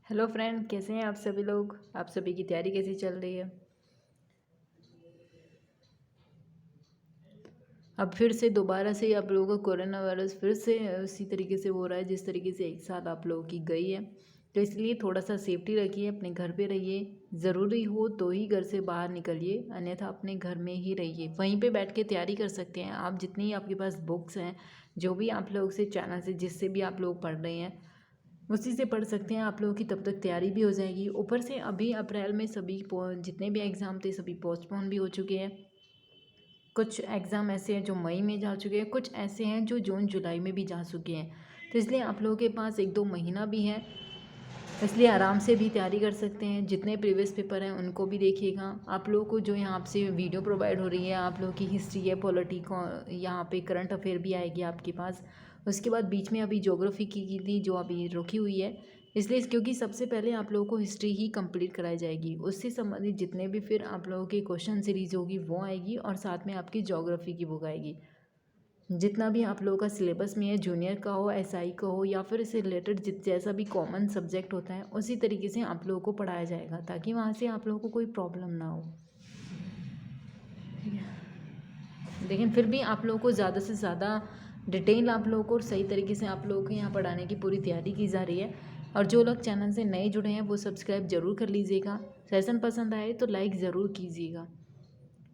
Hello friend, कैसे हैं आप सभी लोग। आप सभी की तैयारी कैसी चल रही है। अब फिर से दोबारा से आप लोगों का कोरोना वायरस फिर से उसी तरीके से हो रहा है जिस तरीके से एक साल आप लोगों की गई है। तो इसलिए थोड़ा सा सेफ्टी रखिए, अपने घर पे रहिए। ज़रूरी हो तो ही घर से बाहर निकलिए, अन्यथा अपने घर में ही रहिए। वहीं पे बैठ के तैयारी कर सकते हैं आप। जितनी आपके पास बुक्स हैं, जो भी आप लोग से चैनल से जिससे भी आप लोग पढ़ रहे हैं, उसी से पढ़ सकते हैं। आप लोगों की तब तक तैयारी भी हो जाएगी। ऊपर से अभी अप्रैल में सभी जितने भी एग्ज़ाम थे सभी पोस्टपोन भी हो चुके हैं। कुछ एग्ज़ाम ऐसे हैं जो मई में जा चुके हैं, कुछ ऐसे हैं जो जून जुलाई में भी जा चुके हैं। तो इसलिए आप लोगों के पास 1-2 महीना भी है, इसलिए आराम से भी तैयारी कर सकते हैं। जितने प्रीवियस पेपर हैं उनको भी देखिएगा। आप लोगों को जो यहाँ से वीडियो प्रोवाइड हो रही है, आप लोगों की हिस्ट्री है, पॉलिटिको, यहाँ पे करंट अफेयर भी आएगी आपके पास। उसके बाद बीच में अभी ज्योग्राफी की थी जो अभी रुकी हुई है, इसलिए क्योंकि सबसे पहले आप लोगों को हिस्ट्री ही कंप्लीट कराई जाएगी। उससे संबंधित जितने भी फिर आप लोगों की क्वेश्चन सीरीज होगी वो आएगी, और साथ में आपकी ज्योग्राफी की बुक आएगी। जितना भी आप लोगों का सिलेबस में है, जूनियर का हो, एसआई का हो, या फिर इससे रिलेटेड जैसा भी कॉमन सब्जेक्ट होता है उसी तरीके से आप लोगों को पढ़ाया जाएगा, ताकि वहाँ से आप लोगों को कोई प्रॉब्लम ना हो। ठीक है, लेकिन फिर भी आप लोगों को ज़्यादा से ज़्यादा डिटेल आप लोगों को और सही तरीके से आप लोगों को यहाँ पढ़ाने की पूरी तैयारी की जा रही है। और जो लोग चैनल से नए जुड़े हैं वो सब्सक्राइब ज़रूर कर लीजिएगा। सेशन पसंद आए तो लाइक ज़रूर कीजिएगा,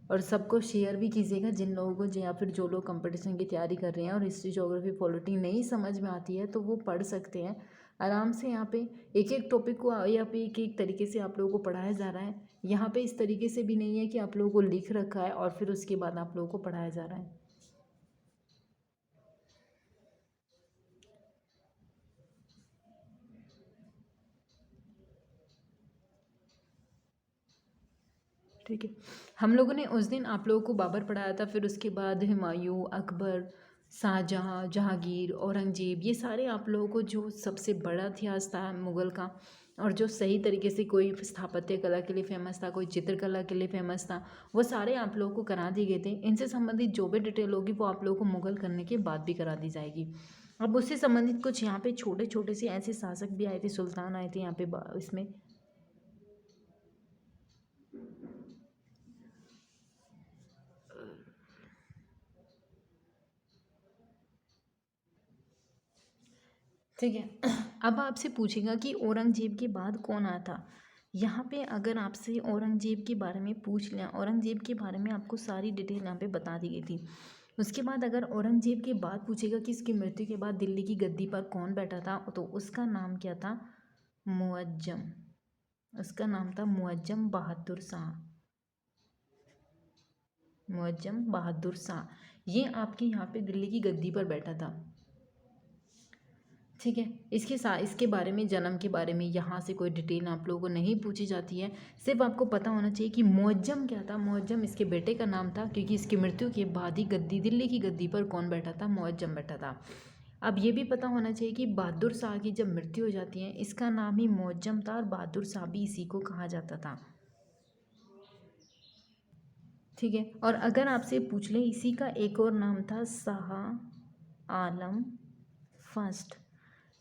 और सबको शेयर भी कीजिएगा। जिन लोगों को या फिर जो लोग कंपटीशन की तैयारी कर रहे हैं और हिस्ट्री ज्योग्राफी पॉलिटी नहीं समझ में आती है तो वो पढ़ सकते हैं आराम से। यहाँ पे एक एक टॉपिक को या पे एक एक तरीके से आप लोगों को पढ़ाया जा रहा है। यहाँ पे इस तरीके से भी नहीं है कि आप लोगों को लिख रखा है और फिर उसके बाद आप लोगों को पढ़ाया जा रहा है। ठीक है, हम लोगों ने उस दिन आप लोगों को बाबर पढ़ाया था, फिर उसके बाद हुमायूं, अकबर, शाहजहाँ, जहांगीर, औरंगजेब, ये सारे आप लोगों को जो सबसे बड़ा इतिहास था मुग़ल का, और जो सही तरीके से कोई स्थापत्य कला के लिए फ़ेमस था, कोई चित्रकला के लिए फ़ेमस था, वो सारे आप लोगों को करा दिए गए थे। इनसे संबंधित जो भी डिटेल होगी वो आप लोगों को मुग़ल करने के बाद भी करा दी जाएगी। अब उससे संबंधित कुछ यहाँ पे छोटे छोटे से ऐसे शासक भी आए थे, सुल्तान आए थे यहाँ पे इसमें। ठीक है, अब आपसे पूछेगा कि औरंगजेब के बाद कौन आया था। यहाँ पे अगर आपसे औरंगजेब के बारे में पूछ लिया, औरंगजेब के बारे में आपको सारी डिटेल यहाँ पे बता दी गई थी। उसके बाद अगर औरंगजेब के बाद पूछेगा कि इसकी मृत्यु के बाद दिल्ली की गद्दी पर कौन बैठा था, तो उसका नाम क्या था? मुअज्जम। उसका नाम था मुअज्जम बहादुर शाह। मुअज्जम बहादुर शाह ये आपकी यहाँ पे दिल्ली की गद्दी पर बैठा था। ठीक है, इसके साथ इसके बारे में, जन्म के बारे में यहाँ से कोई डिटेल आप लोगों को नहीं पूछी जाती है। सिर्फ आपको पता होना चाहिए कि मुअज्जम क्या था। मुअज्जम इसके बेटे का नाम था, क्योंकि इसकी मृत्यु के बाद ही गद्दी, दिल्ली की गद्दी पर कौन बैठा था? मुअज्जम बैठा था। अब ये भी पता होना चाहिए कि बहादुर शाह की जब मृत्यु हो जाती है, इसका नाम ही मुअज्जम था, और बहादुर शाह भी इसी को कहा जाता था। ठीक है, और अगर आपसे पूछ ले, इसी का एक और नाम था शाह आलम फर्स्ट।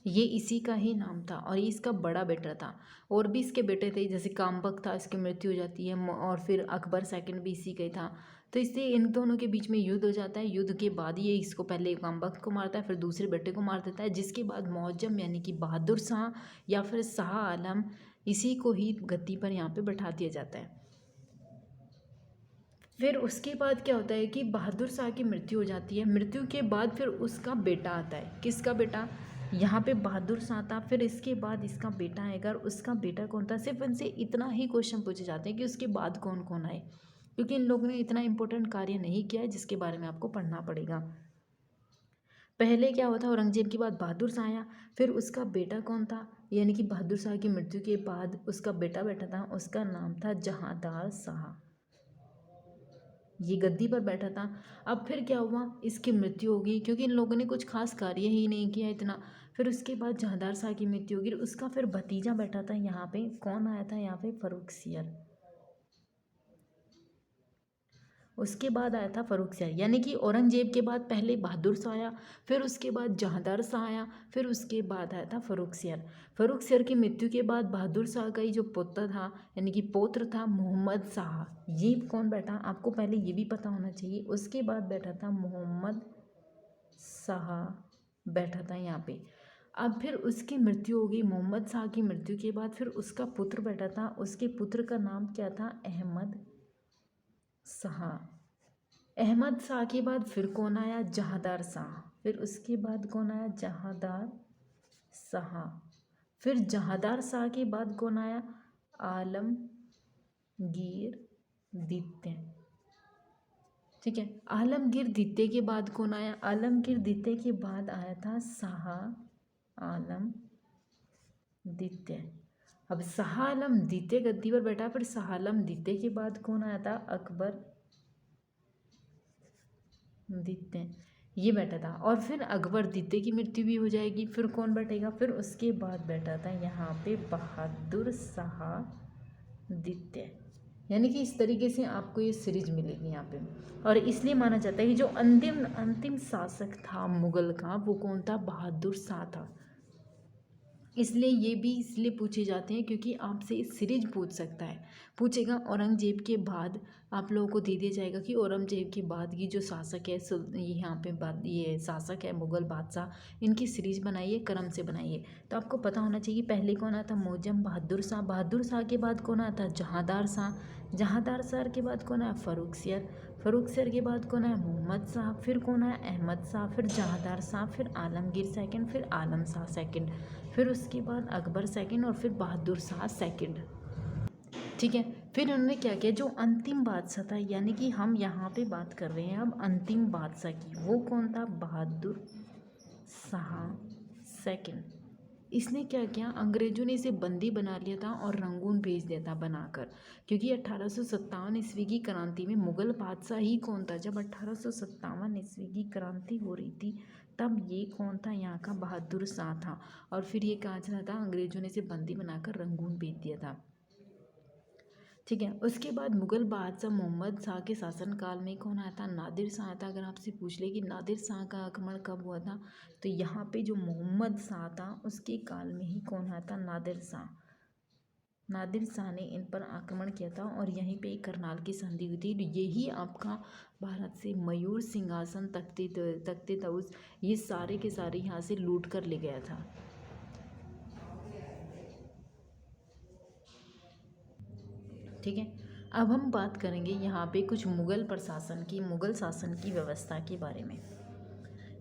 ये इसी का ही नाम था, और ये इसका बड़ा बेटा था। और भी इसके बेटे थे, जैसे कामबख्त था, इसकी मृत्यु हो जाती है, और फिर अकबर सेकंड भी इसी का ही था। तो इससे इन दोनों के बीच में युद्ध हो जाता है। युद्ध के बाद ये इसको पहले कामबख्त को मारता है, फिर दूसरे बेटे को मार देता है, जिसके बाद मुअज्जम यानी कि बहादुर शाह या फिर शाह आलम, इसी को ही गद्दी पर यहाँ पे बैठा दिया जाता है। फिर उसके बाद क्या होता है कि बहादुर शाह की मृत्यु हो जाती है। मृत्यु के बाद फिर उसका बेटा आता है। किसका बेटा? यहाँ पे बहादुर शाह था, फिर इसके बाद इसका बेटा आएगा। और उसका बेटा कौन था? सिर्फ इनसे इतना ही क्वेश्चन पूछे जाते हैं कि उसके बाद कौन कौन आए, क्योंकि इन लोगों ने इतना इंपॉर्टेंट कार्य नहीं किया है जिसके बारे में आपको पढ़ना पड़ेगा। पहले क्या हुआ था? औरंगजेब के बाद बहादुर शाह आया, फिर उसका बेटा कौन था? यानी कि बहादुर शाह की मृत्यु के बाद उसका बेटा बैठा था, उसका नाम था जहांदार शाह। ये गद्दी पर बैठा था। अब फिर क्या हुआ? इसकी मृत्यु हो गई, क्योंकि इन लोगों ने कुछ खास कार्य ही नहीं किया इतना। फिर उसके बाद जहांदार शाह की मृत्यु होगी, उसका फिर भतीजा बैठा था यहाँ पे। कौन आया था यहाँ पे? फर्रुखसियर। उसके बाद आया था फर्रुखसियर, यानी कि औरंगजेब के बाद पहले बहादुर शाह आया, फिर उसके बाद जहांदार शाह आया, फिर उसके बाद आया था फर्रुखसियर। फर्रुखसियर की मृत्यु के बाद बहादुर शाह का ही जो पुत्र था, यानी कि पौत्र था, मोहम्मद शाह। ये कौन बैठा, आपको पहले ये भी पता होना चाहिए। उसके बाद बैठा था मोहम्मद शाह, बैठा था यहाँ पे। अब फिर उसकी मृत्यु हो गई। मोहम्मद शाह की मृत्यु के बाद फिर उसका पुत्र बैठा था, उसके पुत्र का नाम क्या था, अहमद शाह। अहमद शाह के बाद फिर कौन आया, जहांदार शाह। फिर उसके बाद कौन आया, जहांदार शाह। फिर जहांदार शाह के बाद कौन आया, आलमगीर द्वितीय। ठीक है, आलमगीर द्वितीय के बाद कौन आया, आलमगीर द्वितीय के बाद आया था शाह आलम द्वितीय। अब शाह आलम द्वितीय गद्दी पर बैठा, फिर शाह आलम द्वितीय के बाद कौन आया था, अकबर द्वितीय, ये बैठा था। और फिर अकबर द्वितीय की मृत्यु भी हो जाएगी, फिर कौन बैठेगा, फिर उसके बाद बैठा था यहाँ पे बहादुर शाह द्वितीय। यानी कि इस तरीके से आपको ये सीरीज मिलेगी यहाँ पे। और इसलिए माना जाता है कि जो अंतिम अंतिम शासक था मुगल का, वो कौन था, बहादुर शाह था। इसलिए ये भी इसलिए पूछे जाते हैं क्योंकि आपसे सीरीज पूछ सकता है, पूछेगा औरंगजेब के बाद आप लोगों को दे दिया जाएगा कि औरंगजेब के बाद की जो शासक है, ये यहाँ पे बात, ये शासक है मुगल बादशाह, इनकी सीरीज बनाइए, क्रम से बनाइए। तो आपको पता होना चाहिए पहले कौन आता, मौजम बहादुर शाह। बहादुर शाह के बाद कौन आता, जहांदार शाह। जहांदार शाह के बाद कौन आया, फर्रुखसियर। फर्रुखसियर के बाद कौन आया, मोहम्मद शाह। फिर कौन आया, अहमद शाह। फिर जहांदार शाह, फिर आलमगीर सेकंड, फिर आलम शाह सेकंड, फिर उसके बाद अकबर सेकंड, और फिर बहादुर शाह सेकंड। ठीक है, फिर उन्होंने क्या किया, जो अंतिम बादशाह था, यानी कि हम यहाँ पे बात कर रहे हैं अब अंतिम बादशाह की, वो कौन था, बहादुर शाह सेकंड। इसने क्या किया, अंग्रेजों ने इसे बंदी बना लिया था और रंगून भेज दिया था बनाकर, क्योंकि 1857 ईस्वी की क्रांति में मुगल बादशाह ही कौन था, जब 1857 ईस्वी की क्रांति हो रही थी तब ये कौन था, यहाँ का बहादुर शाह था। और फिर ये कहाँ चला था, अंग्रेजों ने इसे बंदी बनाकर रंगून भेज दिया था। ठीक है, उसके बाद मुगल बादशाह मोहम्मद शाह के शासनकाल में कौन आया था, नादिर शाह था। अगर आपसे पूछ ले कि नादिर शाह का आक्रमण कब हुआ था, तो यहाँ पे जो मोहम्मद शाह था उसके काल में ही कौन आया था, नादिर शाह। नादिर शाह ने इन पर आक्रमण किया था और यहीं पे एक करनाल की संधि हुई थी। यही आपका भारत से मयूर सिंहासन, तख्ते ताउस, ये सारे के सारे यहाँ से लूट कर ले गया था। ठीक है, अब हम बात करेंगे यहाँ पे कुछ मुगल शासन की व्यवस्था के बारे में।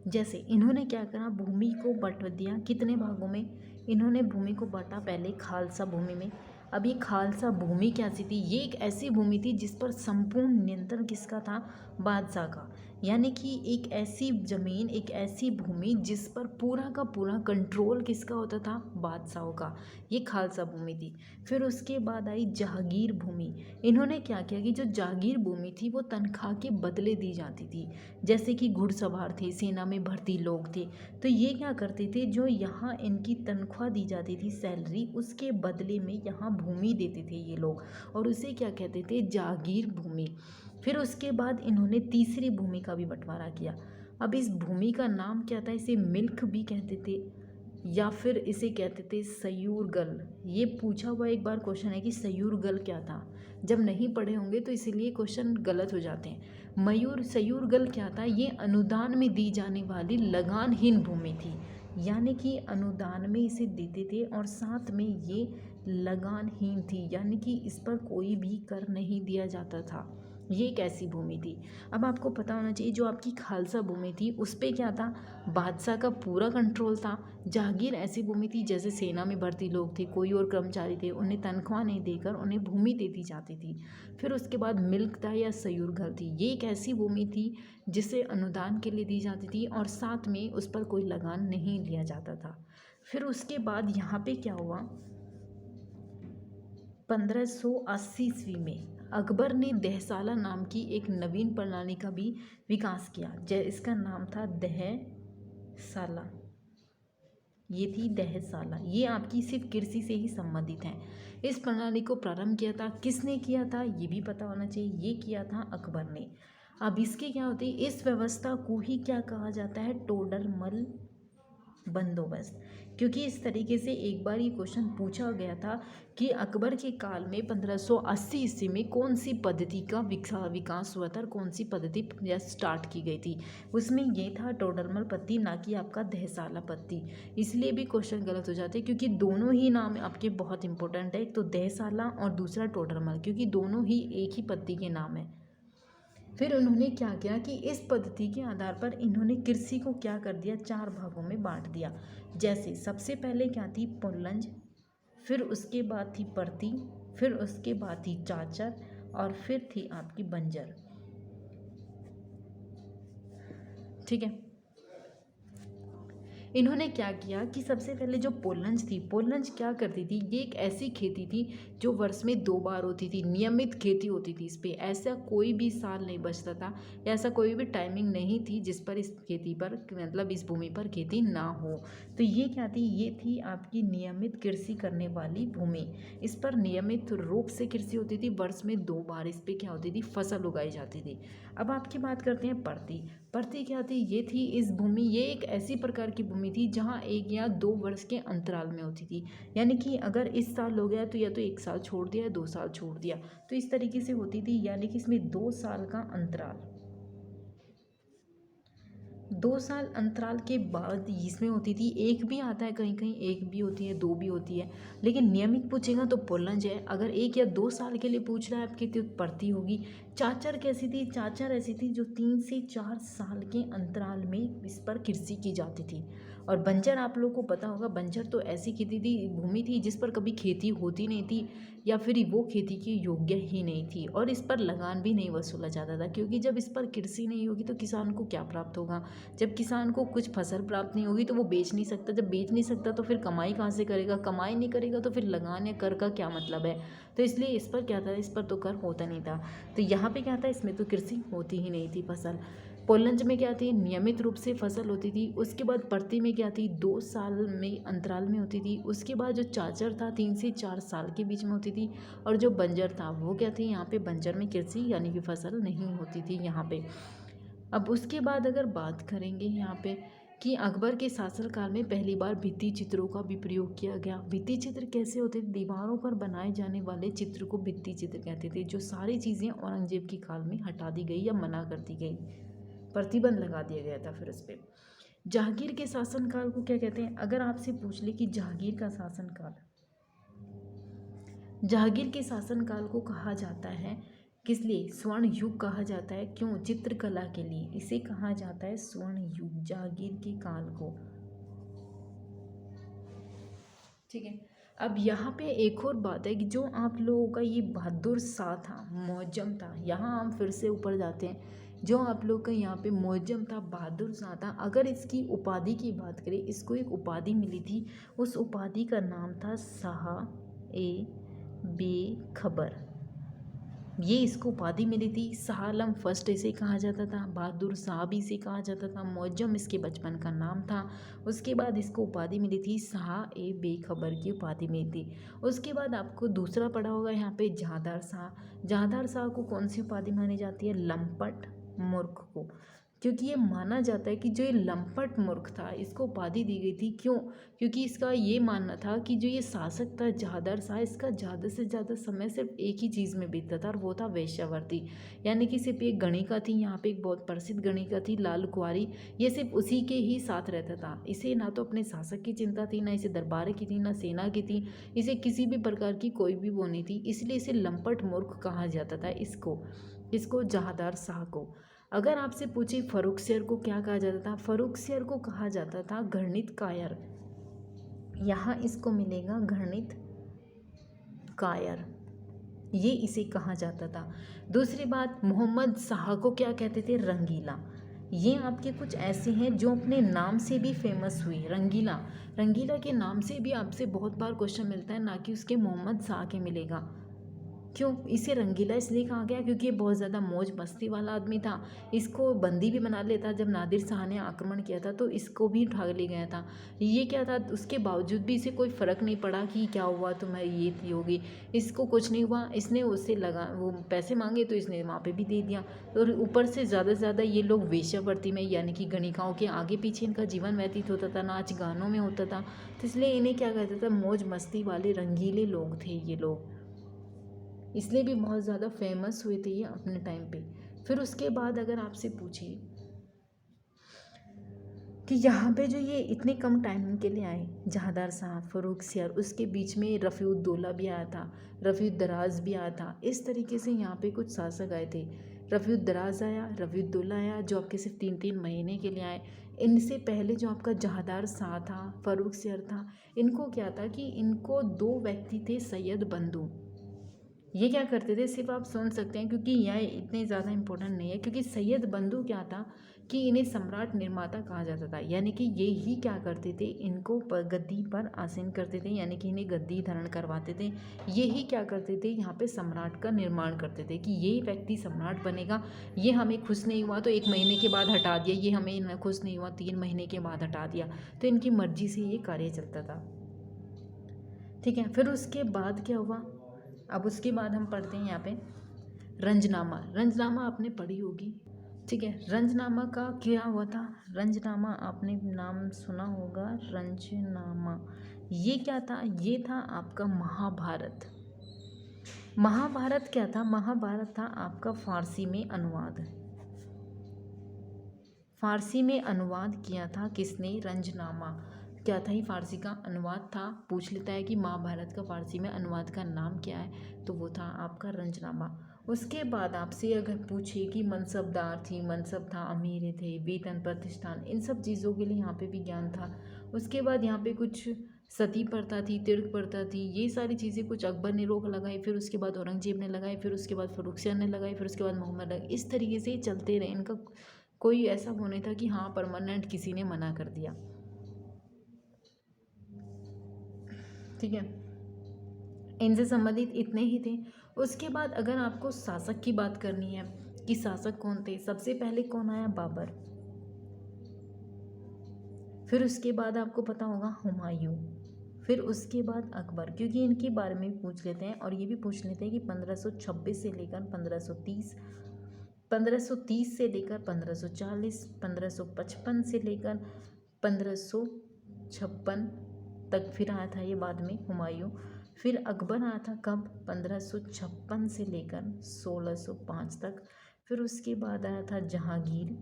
जैसे इन्होंने क्या करा, भूमि को बंट दिया कितने भागों में, इन्होंने भूमि को बांटा पहले खालसा भूमि में। अब ये खालसा भूमि कैसी थी, ये एक ऐसी भूमि थी जिस पर संपूर्ण नियंत्रण किसका था, बादशाह का। यानी कि एक ऐसी जमीन, एक ऐसी भूमि जिस पर पूरा का पूरा कंट्रोल किसका होता था, बादशाहों का, ये खालसा भूमि थी। फिर उसके बाद आई जहागीर भूमि। इन्होंने क्या किया कि जो जागीर भूमि थी वो तनख्वाह के बदले दी जाती थी, जैसे कि घुड़सवार थे, सेना में भर्ती लोग थे, तो ये क्या करते थे, जो यहाँ इनकी तनख्वाह दी जाती थी, सैलरी, उसके बदले में यहाँ भूमि देते थे ये लोग, और उसे क्या कहते थे, जागीर भूमि। फिर उसके बाद इन्होंने तीसरी भूमि का भी बंटवारा किया। अब इस भूमि का नाम क्या था, इसे मिल्क भी कहते थे या फिर इसे कहते थे सयूरगल। ये पूछा हुआ एक बार क्वेश्चन है कि सयूरगल क्या था, जब नहीं पढ़े होंगे तो इसीलिए क्वेश्चन गलत हो जाते हैं। सयूरगल क्या था, ये अनुदान में दी जाने वाली लगानहीन भूमि थी, यानी कि अनुदान में इसे देते थे और साथ में ये लगानहीन थी, यानी कि इस पर कोई भी कर नहीं दिया जाता था। ये एक ऐसी भूमि थी। अब आपको पता होना चाहिए जो आपकी खालसा भूमि थी उस पर क्या था, बादशाह का पूरा कंट्रोल था। जागीर ऐसी भूमि थी जैसे सेना में भर्ती लोग थे, कोई और कर्मचारी थे, उन्हें तनख्वाह नहीं देकर उन्हें भूमि दे दी जाती थी। फिर उसके बाद मिल्क था या सयूरघर थी, ये एक ऐसी भूमि थी जिसे अनुदान के लिए दी जाती थी और साथ में उस पर कोई लगान नहीं लिया जाता था। फिर उसके बाद यहाँ पे क्या हुआ, 1580 ईस्वी में अकबर ने दहसाला नाम की एक नवीन प्रणाली का भी विकास किया, इसका नाम था दहसाला। ये थी दहसाला, ये आपकी सिर्फ कृषि से ही संबंधित है। इस प्रणाली को प्रारंभ किया था, किसने किया था ये भी पता होना चाहिए, ये किया था अकबर ने। अब इसके क्या होती है, इस व्यवस्था को ही क्या कहा जाता है, टोडरमल बंदोबस्त। क्योंकि इस तरीके से एक बार ये क्वेश्चन पूछा गया था कि अकबर के काल में 1580 ईस्वी में कौन सी पद्धति का विकास हुआ था और कौन सी पद्धति स्टार्ट की गई थी। उसमें ये था टोडरमल पद्धति, ना कि आपका दहसाला पद्धति। इसलिए भी क्वेश्चन गलत हो जाते हैं क्योंकि दोनों ही नाम आपके बहुत इंपॉर्टेंट है, एक तो दहसाला और दूसरा टोडरमल, क्योंकि दोनों ही एक ही पद्धति के नाम है। फिर उन्होंने क्या किया कि इस पद्धति के आधार पर इन्होंने कृषि को क्या कर दिया, 4 भागों में बांट दिया। जैसे सबसे पहले क्या थी, पुल्लंज, फिर उसके बाद थी परती, फिर उसके बाद थी चाचर, और फिर थी आपकी बंजर। ठीक है, इन्होंने क्या किया कि सबसे पहले जो पोलंज थी, पोलंज क्या करती थी, ये एक ऐसी खेती थी जो वर्ष में 2 बार होती थी, नियमित खेती होती थी इस पर, ऐसा कोई भी साल नहीं बचता था, ऐसा कोई भी टाइमिंग नहीं थी जिस पर इस खेती पर, मतलब इस भूमि पर खेती ना हो। तो ये क्या थी, ये थी आपकी नियमित कृषि करने वाली भूमि। इस पर नियमित रूप से कृषि होती थी, वर्ष में 2 बार इस पर क्या होती थी, फसल उगाई जाती थी। अब आपकी बात करते हैं परती। परती क्या थी, ये थी इस भूमि, ये एक ऐसी प्रकार की भूमि थी जहाँ 1 या 2 वर्ष के अंतराल में होती थी। यानी कि अगर इस साल हो गया तो या तो 1 साल छोड़ दिया या 2 साल छोड़ दिया, तो इस तरीके से होती थी। यानी कि इसमें 2 साल का अंतराल, 2 साल अंतराल के बाद इसमें होती थी। एक भी आता है कहीं कहीं, एक भी होती है, 2 भी होती है, लेकिन नियमित पूछेगा तो पुल्लंज है। अगर 1 या 2 साल के लिए पूछ रहा है आपकी तो परती होगी। चाचर कैसी थी, चाचर ऐसी थी जो 3 से 4 साल के अंतराल में इस पर कृषि की जाती थी। और बंजर आप लोगों को पता होगा, बंजर तो ऐसी खेती थी, भूमि थी जिस पर कभी खेती होती नहीं थी, या फिर वो खेती के योग्य ही नहीं थी, और इस पर लगान भी नहीं वसूला जाता था। क्योंकि जब इस पर कृषि नहीं होगी तो किसान को क्या प्राप्त होगा, जब किसान को कुछ फसल प्राप्त नहीं होगी तो वो बेच नहीं सकता, जब बेच नहीं सकता तो फिर कमाई कहाँ से करेगा, कमाई नहीं करेगा तो फिर लगान या कर का क्या मतलब है। तो इसलिए इस पर क्या था, इस पर तो कर होता नहीं था। तो यहाँ पे क्या था, इसमें तो कृषि होती ही नहीं थी फसल। पोलंज में क्या थी, नियमित रूप से फसल होती थी। उसके बाद परती में क्या थी, 2 साल में अंतराल में होती थी। उसके बाद जो चाचर था 3 से 4 साल के बीच में होती थी। और जो बंजर था वो क्या थी, यहाँ पे बंजर में कृषि यानी कि फसल नहीं होती थी यहाँ पे। अब उसके बाद अगर बात करेंगे यहाँ पे कि अकबर के शासनकाल में पहली बार भित्ति चित्रों का भी प्रयोग किया गया। भित्ति चित्र कैसे होते थे, दीवारों पर बनाए जाने वाले चित्र को भित्ति चित्र कहते थे। जो सारी चीज़ें औरंगजेब के काल में हटा दी गई या मना कर दी गई, प्रतिबंध लगा दिया गया था फिर उस पर। जहांगीर के शासनकाल को क्या कहते हैं, अगर आपसे पूछ ले कि जहांगीर का शासनकाल, जहांगीर के शासनकाल को कहा जाता है किस लिए, स्वर्ण युग कहा जाता है। क्यों, चित्रकला के लिए इसे कहा जाता है स्वर्ण युग, जहांगीर के काल को। ठीक है, अब यहाँ पे एक और बात है कि जो आप लोगों का ये बहादुर शाह था, मुअज्जम था, यहाँ हम फिर से ऊपर जाते हैं। जो आप लोग का यहाँ पे मुअज्जम था, बहादुर शाह था, अगर इसकी उपाधि की बात करें, इसको एक उपाधि मिली थी, उस उपाधि का नाम था शाह ए बेखबर। ये इसको उपाधि मिली थी। शाह आलम फर्स्ट इसे कहा जाता था, बहादुर शाह भी इसे कहा जाता था, मुअज्जम इसके बचपन का नाम था। उसके बाद इसको उपाधि मिली थी शाह ए बेखबर की उपाधि मिली थी। उसके बाद आपको दूसरा पढ़ा होगा यहाँ पे जहांदार शाह। जहांदार शाह को कौन सी उपाधि मानी जाती है, लंपट मूर्ख को, क्योंकि ये माना जाता है कि जो ये लंपट मूर्ख था इसको उपाधि दी गई थी। क्यों, क्योंकि इसका ये मानना था कि जो ये शासक था जहांदार शाह, इसका ज़्यादा से ज़्यादा समय सिर्फ एक ही चीज़ में बीतता था और वो था वेश्यावृत्ति। यानी कि सिर्फ एक गणिका थी, यहाँ पे एक बहुत प्रसिद्ध गणिका थी लाल कुंवारी, ये सिर्फ उसी के ही साथ रहता था। इसे ना तो अपने शासक की चिंता थी, ना इसे दरबार की थी, ना सेना की थी, इसे किसी भी प्रकार की कोई भी वो नहीं थी, इसलिए इसे लंपट मूर्ख कहा जाता था इसको जहांदार शाह को। अगर आपसे पूछे फर्रुखसियर को क्या कहा जाता था, फर्रुखसियर को कहा जाता था घृणित कायर। यहाँ इसको मिलेगा घृणित कायर, ये इसे कहा जाता था। दूसरी बात, मोहम्मद शाह को क्या कहते थे, रंगीला। ये आपके कुछ ऐसे हैं जो अपने नाम से भी फेमस हुए, रंगीला। रंगीला के नाम से भी आपसे बहुत बार क्वेश्चन मिलता है, ना कि उसके मोहम्मद शाह के मिलेगा। क्यों इसे रंगीला इसलिए कहा गया क्योंकि ये बहुत ज़्यादा मौज मस्ती वाला आदमी था। इसको बंदी भी बना लेता। जब नादिर शाह ने आक्रमण किया था तो इसको भी उठा ले गया था। ये क्या था, उसके बावजूद भी इसे कोई फ़र्क नहीं पड़ा कि क्या हुआ तुम्हें, ये थी होगी, इसको कुछ नहीं हुआ। इसने उससे लगा वो पैसे मांगे तो इसने वहाँ पे भी दे दिया। और ऊपर से ज़्यादा ये लोग वेश्यावृत्ति में यानी कि गणिकाओं के आगे पीछे इनका जीवन व्यतीत होता था, नाच गानों में होता था। तो इसलिए इन्हें क्या कहते थे, मौज मस्ती वाले रंगीले लोग थे ये लोग, इसलिए भी बहुत ज़्यादा फेमस हुए थे ये अपने टाइम पे। फिर उसके बाद अगर आपसे पूछे कि यहाँ पे जो ये इतने कम टाइम के लिए आए, जहांदार शाह, फ़र्रुखसियार, उसके बीच में रफ़ीउद्दौला भी आया था, रफ़ीउद्दराज भी आया था। इस तरीके से यहाँ पे कुछ शासक आए थे। रफ़ीउद्दराज आया, रफ़ीउद्दौला आया, जो आपके सिर्फ 3-3 महीने के लिए आए। इनसे पहले जो आपका जहांदार शाह था, फ़र्रुखसियार था, इनको क्या था कि इनको 2 व्यक्ति थे सैयद बंधु। ये क्या करते थे, सिर्फ आप सुन सकते हैं क्योंकि यह इतने ज़्यादा इम्पोर्टेंट नहीं है। क्योंकि सैयद बंधु क्या था कि इन्हें सम्राट निर्माता कहा जाता था, यानी कि ये ही क्या करते थे, इनको गद्दी पर आसीन करते थे, यानी कि इन्हें गद्दी धारण करवाते थे। ये ही क्या करते थे, यहाँ पे सम्राट का निर्माण करते थे कि ये व्यक्ति सम्राट बनेगा। ये हमें खुश नहीं हुआ तो 1 महीने के बाद हटा दिया, ये हमें खुश नहीं हुआ 3 महीने के बाद हटा दिया। तो इनकी मर्जी से ये कार्य चलता था। ठीक है, फिर उसके बाद क्या हुआ, अब उसके बाद हम पढ़ते हैं यहाँ पे रंजनामा। रंजनामा आपने पढ़ी होगी, ठीक है। रंजनामा का क्या हुआ था, रंजनामा आपने नाम सुना होगा, रंजनामा ये क्या था, ये था आपका महाभारत। महाभारत क्या था, महाभारत था आपका फारसी में अनुवाद। फारसी में अनुवाद किया था किसने, रंजनामा। क्या था, ये फारसी का अनुवाद था। पूछ लेता है कि महाभारत का फारसी में अनुवाद का नाम क्या है, तो वो था आपका रंजनामा। उसके बाद आपसे अगर पूछे कि मनसबदार थी, मनसब था, अमीर थे, वेतन, प्रतिष्ठान, इन सब चीज़ों के लिए यहाँ पे भी ज्ञान था। उसके बाद यहाँ पे कुछ सती प्रथा थी, तीर्थ प्रथा थी, ये सारी चीज़ें कुछ अकबर ने रोक लगाई, फिर उसके बाद औरंगजेब ने लगाई, फिर उसके बाद फ़र्रुखसियार ने लगाई, फिर उसके बाद मोहम्मद लगाई। इस तरीके से चलते रहे। इनका कोई ऐसा वो नहीं था कि हाँ परमानेंट किसी ने मना कर दिया। ठीक है, इनसे संबंधित इतने ही थे। उसके बाद अगर आपको शासक की बात करनी है कि शासक कौन थे, सबसे पहले कौन आया, बाबर। फिर उसके बाद आपको पता होगा हुमायूं, फिर उसके बाद अकबर, क्योंकि इनके बारे में भी पूछ लेते हैं। और ये भी पूछ लेते हैं कि 1526 से लेकर 1530, 1530 से लेकर 1540, 1555 से लेकर 1556 तक फिर आया था ये बाद में हुमायूं। फिर अकबर आया था कब, 1556 से लेकर 1605 तक। फिर उसके बाद आया था जहांगीर।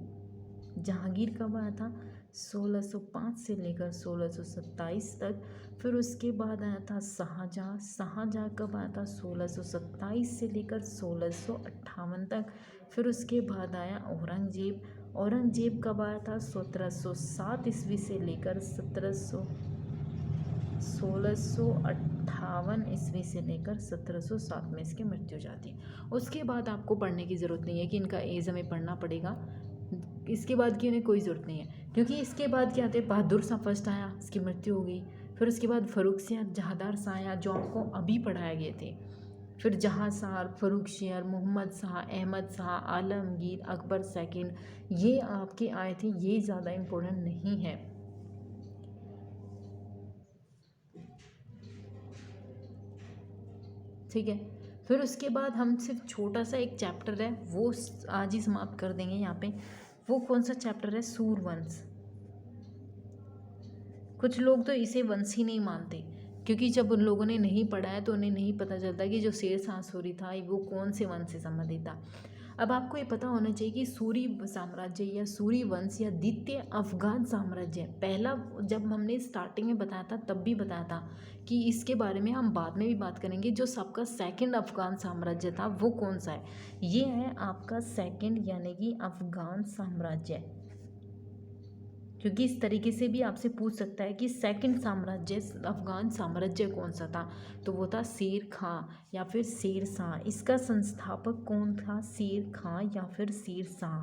जहांगीर कब आया था, 1605 से लेकर 1627 तक। फिर उसके बाद आया था शाहजहाँ। शाहजहाँ कब आया था, 1627 से लेकर 1658 तक। फिर उसके बाद आया औरंगजेब। औरंगजेब कब आया था, 1707 ईस्वी से लेकर 1658 ईस्वी से लेकर 1707 में इसकी मृत्यु हो जाती है। उसके बाद आपको पढ़ने की ज़रूरत नहीं है कि इनका एज हमें पढ़ना पड़ेगा, इसके बाद की उन्हें कोई ज़रूरत नहीं है। क्योंकि इसके बाद क्या थे, बहादुर शाह फर्स्ट आया, इसकी मृत्यु हो गई। फिर उसके बाद फ़र्रुखसियार, जहांदार शाह आया, जो आपको अभी पढ़ाए गए थे। फिर जहांसार, फ़र्रुखसियार, मोहम्मद शाह, अहमद शाह, आलमगीर, अकबर सेकंड, ये आपके आए थे। ये ज़्यादा इम्पोर्टेंट नहीं है। ठीक है, फिर उसके बाद हम सिर्फ छोटा सा एक चैप्टर है वो आज ही समाप्त कर देंगे यहाँ पे। वो कौन सा चैप्टर है, सूर्यवंश। कुछ लोग तो इसे वंश ही नहीं मानते, क्योंकि जब उन लोगों ने नहीं पढ़ा है तो उन्हें नहीं पता चलता कि जो शेरशाह सूरी था वो कौन से वंश से संबंधित था। अब आपको ये पता होना चाहिए कि सूरी साम्राज्य या सूरी वंश या द्वितीय अफगान साम्राज्य, पहला जब हमने स्टार्टिंग में बताया था तब भी बताया था कि इसके बारे में हम बाद में भी बात करेंगे। जो सबका सेकंड अफगान साम्राज्य था वो कौन सा है, ये है आपका सेकंड यानी कि अफगान साम्राज्य। क्योंकि इस तरीके से भी आपसे पूछ सकता है कि सेकंड साम्राज्य अफगान साम्राज्य कौन सा था, तो वो था शेर खां या फिर शेर शाह। इसका संस्थापक कौन था, शेर खां या फिर शेर शाह।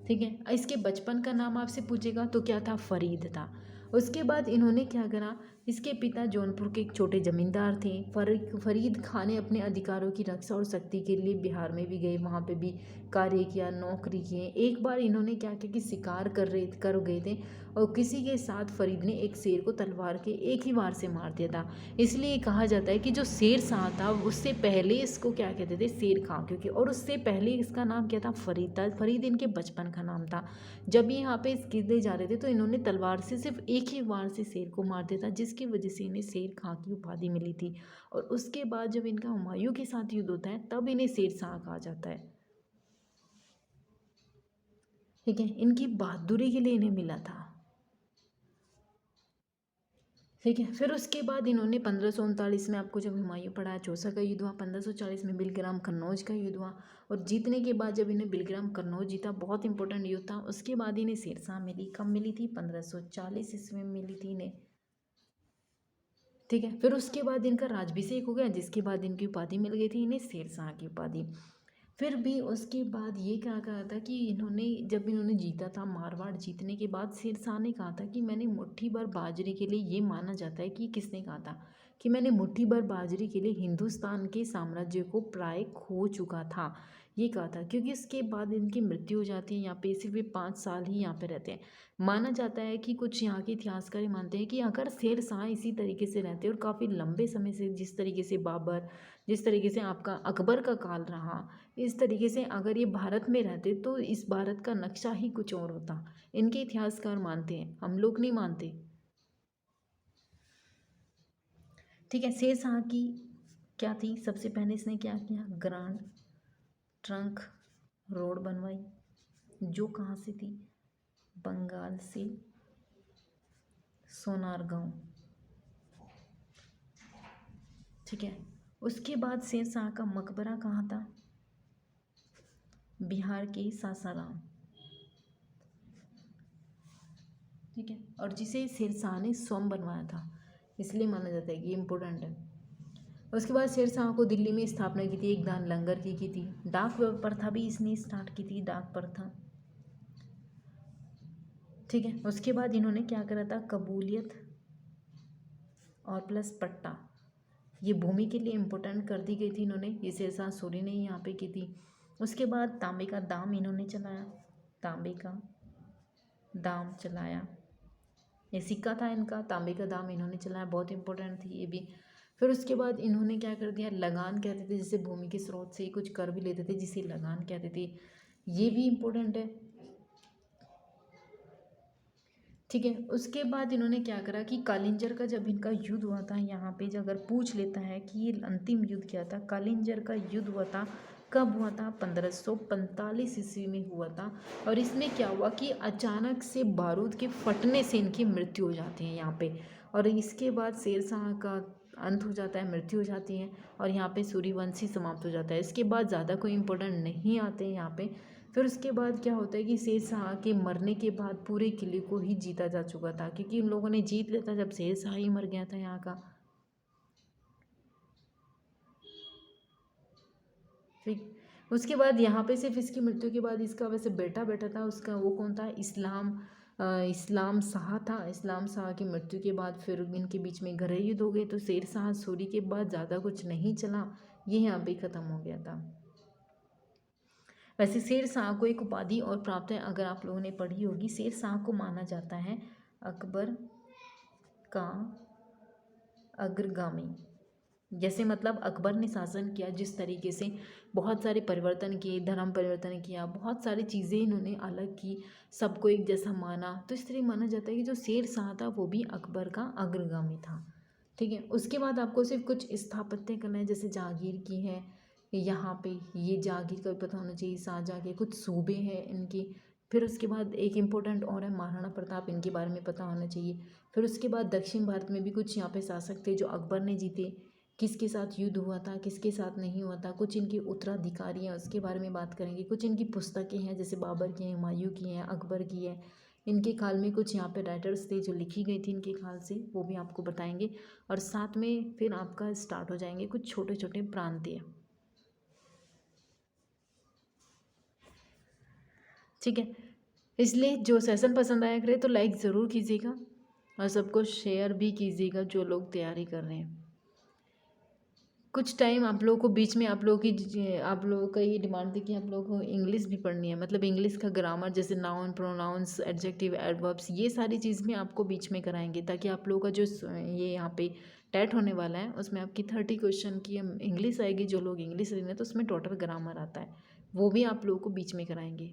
ठीक है, इसके बचपन का नाम आपसे पूछेगा तो क्या था, फरीद था। उसके बाद इन्होंने क्या करा इसके पिता जौनपुर के एक छोटे जमींदार थे। फरीद खान ने अपने अधिकारों की रक्षा और शक्ति के लिए बिहार में भी गए, वहाँ पे भी कार्य किया, नौकरी किए। एक बार इन्होंने क्या किया कि शिकार कर गए थे और किसी के साथ फरीद ने एक शेर को तलवार के एक ही वार से मार दिया था। इसलिए कहा जाता है कि जो शेर शाह था उससे पहले इसको क्या कहते थे, शेर खां, क्योंकि और उससे पहले इसका नाम क्या था, फरीद था। फरीद इनके बचपन का नाम था। जब ये यहाँ पे इस किले जा रहे थे तो इन्होंने तलवार से सिर्फ एक ही वार से शेर को मार दिया था, जिसकी वजह से इन्हें शेर खां की उपाधि मिली थी। और उसके बाद जब इनका हुमायूं के साथ युद्ध होता है तब इन्हें शेर शाह कहा जाता है। ठीक है, इनकी बहादुरी के लिए इन्हें मिला था। ठीक है, फिर उसके बाद इन्होंने 1539 में आपको जब हुमायूं पढ़ा, चौसा का युद्ध हुआ, 1540 में बिलग्राम कन्नौज का युद्ध हुआ। और जीतने के बाद जब इन्हें बिलग्राम कन्नौज जीता, बहुत इंपॉर्टेंट युद्ध था, उसके बाद इन्हें शेरशाह मिली। कब मिली थी? 1540 ईस्वी में मिली थी इन्हें। ठीक है, फिर उसके बाद इनका राज्याभिषेक हो गया, जिसके बाद इनकी उपाधि मिल गई थी इन्हें, शेरशाह की उपाधि। फिर भी उसके बाद ये क्या कहा था कि जब इन्होंने जीता था, मारवाड़ जीतने के बाद शेरशाह ने कहा था कि मैंने मुट्ठी भर बाजरे के लिए, ये माना जाता है कि किसने कहा था कि मैंने मुट्ठी भर बाजरे के लिए हिंदुस्तान के साम्राज्य को प्राय खो चुका था, ये कहा था। क्योंकि इसके बाद इनकी मृत्यु हो जाती है, यहाँ पे सिर्फ ये 5 साल ही यहाँ पे रहते हैं। माना जाता है कि कुछ यहाँ के इतिहासकार मानते हैं कि अगर शेरशाह इसी तरीके से रहते और काफ़ी लंबे समय से, जिस तरीके से बाबर, जिस तरीके से आपका अकबर का काल रहा, इस तरीके से अगर ये भारत में रहते तो इस भारत का नक्शा ही कुछ और होता। इनके इतिहासकार मानते हैं, हम लोग नहीं मानते। ठीक है, शेरशाह की क्या थी, सबसे पहले इसने क्या किया, ग्रांड ट्रंक रोड बनवाई, जो कहाँ से थी, बंगाल से सोनारगांव। ठीक है, उसके बाद शेरशाह का मकबरा कहाँ था, बिहार के सासाराम। ठीक है, और जिसे शेरशाह ने स्वयं बनवाया था, इसलिए माना जाता है कि ये इम्पोर्टेंट है। उसके बाद शेरशाह को दिल्ली में स्थापना की थी, एक दान लंगर की थी। डाक प्रथा भी इसने स्टार्ट की थी, डाक प्रथा। ठीक है, उसके बाद इन्होंने क्या करा था, कबूलियत और प्लस पट्टा, ये भूमि के लिए इम्पोर्टेंट कर दी गई थी इन्होंने, ये शेरशाह सूरी ने यहाँ पे की थी। उसके बाद तांबे का दाम इन्होंने चलाया, तांबे का दाम चलाया, ये सिक्का था इनका, तांबे का दाम इन्होंने चलाया, बहुत इंपॉर्टेंट थी ये भी। फिर उसके बाद इन्होंने क्या कर दिया, लगान कहते थे, जिसे भूमि के स्रोत से कुछ कर भी लेते थे, जिसे लगान कहते थे, ये भी इम्पोर्टेंट है। ठीक है, उसके बाद इन्होंने क्या करा कि कालिंजर का जब इनका युद्ध हुआ था, यहाँ पे जो अगर पूछ लेता है कि ये अंतिम युद्ध क्या था, कालिंजर का युद्ध हुआ था, कब हुआ था, 1545 ईस्वी में हुआ था। और इसमें क्या हुआ कि अचानक से बारूद के फटने से इनकी मृत्यु हो जाती है यहाँ पे। और इसके बाद शेरशाह का अंत हो जाता है, मृत्यु हो जाती है, और यहाँ पे सूर्यवंशी समाप्त हो जाता है। इसके बाद ज़्यादा कोई इंपॉर्टेंट नहीं आते हैं यहाँ पे। फिर उसके बाद क्या होता है कि शेरशाह के मरने के बाद पूरे किले को ही जीता जा चुका था, क्योंकि उन लोगों ने जीत लिया था जब शेरशाह ही मर गया था यहाँ का। ठीक, उसके बाद यहाँ पे सिर्फ इसकी मृत्यु के बाद इसका वैसे बेटा बेटा था, उसका वो कौन था, इस्लाम शाह था। इस्लाम शाह की मृत्यु के बाद फिर इनके बीच में गृह युद्ध हो गए, तो शेरशाह सूरी के बाद ज़्यादा कुछ नहीं चला, ये यहाँ पे ख़त्म हो गया था। वैसे शेरशाह को एक उपाधि और प्राप्त है, अगर आप लोगों ने पढ़ी होगी, शेरशाह को माना जाता है अकबर का अग्रगामी। जैसे मतलब अकबर ने शासन किया जिस तरीके से, बहुत सारे परिवर्तन किए, धर्म परिवर्तन किया, बहुत सारी चीज़ें इन्होंने अलग की, सबको एक जैसा माना, तो इस तरह माना जाता है कि जो शेरशाह था वो भी अकबर का अग्रगामी था। ठीक है, उसके बाद आपको सिर्फ कुछ स्थापत्य करना है, जैसे जागीर की है यहाँ पे, ये जागीर का भी पता होना चाहिए, शाहजहाँ के कुछ सूबे हैं इनकी। फिर उसके बाद एक इम्पोर्टेंट और है महाराणा प्रताप, इनके बारे में पता होना चाहिए। फिर उसके बाद दक्षिण भारत में भी कुछ यहाँ पे शासक थे जो अकबर ने जीते, किसके साथ युद्ध हुआ था, किसके साथ नहीं हुआ था, कुछ इनके उत्तराधिकारी हैं उसके बारे में बात करेंगे। कुछ इनकी पुस्तकें हैं, जैसे बाबर की हैं, हुमायूं की हैं, अकबर की है, इनके काल में कुछ यहाँ पे राइटर्स थे जो लिखी गई थी इनके काल से, वो भी आपको बताएंगे। और साथ में फिर आपका स्टार्ट हो जाएंगे कुछ छोटे छोटे प्रांतीय। ठीक है, इसलिए जो सेशन पसंद आया करे तो लाइक ज़रूर कीजिएगा। और सबको शेयर भी कीजिएगा जो लोग तैयारी कर रहे हैं। कुछ टाइम आप लोगों को बीच में आप लोगों का ये डिमांड थी कि आप लोगों को इंग्लिश भी पढ़नी है, मतलब इंग्लिश का ग्रामर जैसे नाउन, प्रोनाउंस, एडजेक्टिव, एडवर्ब्स, ये सारी चीज़ में आपको बीच में कराएंगे, ताकि आप लोगों का जो ये यहाँ पे टेट होने वाला है उसमें आपकी 30 क्वेश्चन की इंग्लिश आएगी। जो लोग इंग्लिश लेना है तो उसमें टोटल ग्रामर आता है, वो भी आप लोगों को बीच में कराएंगे।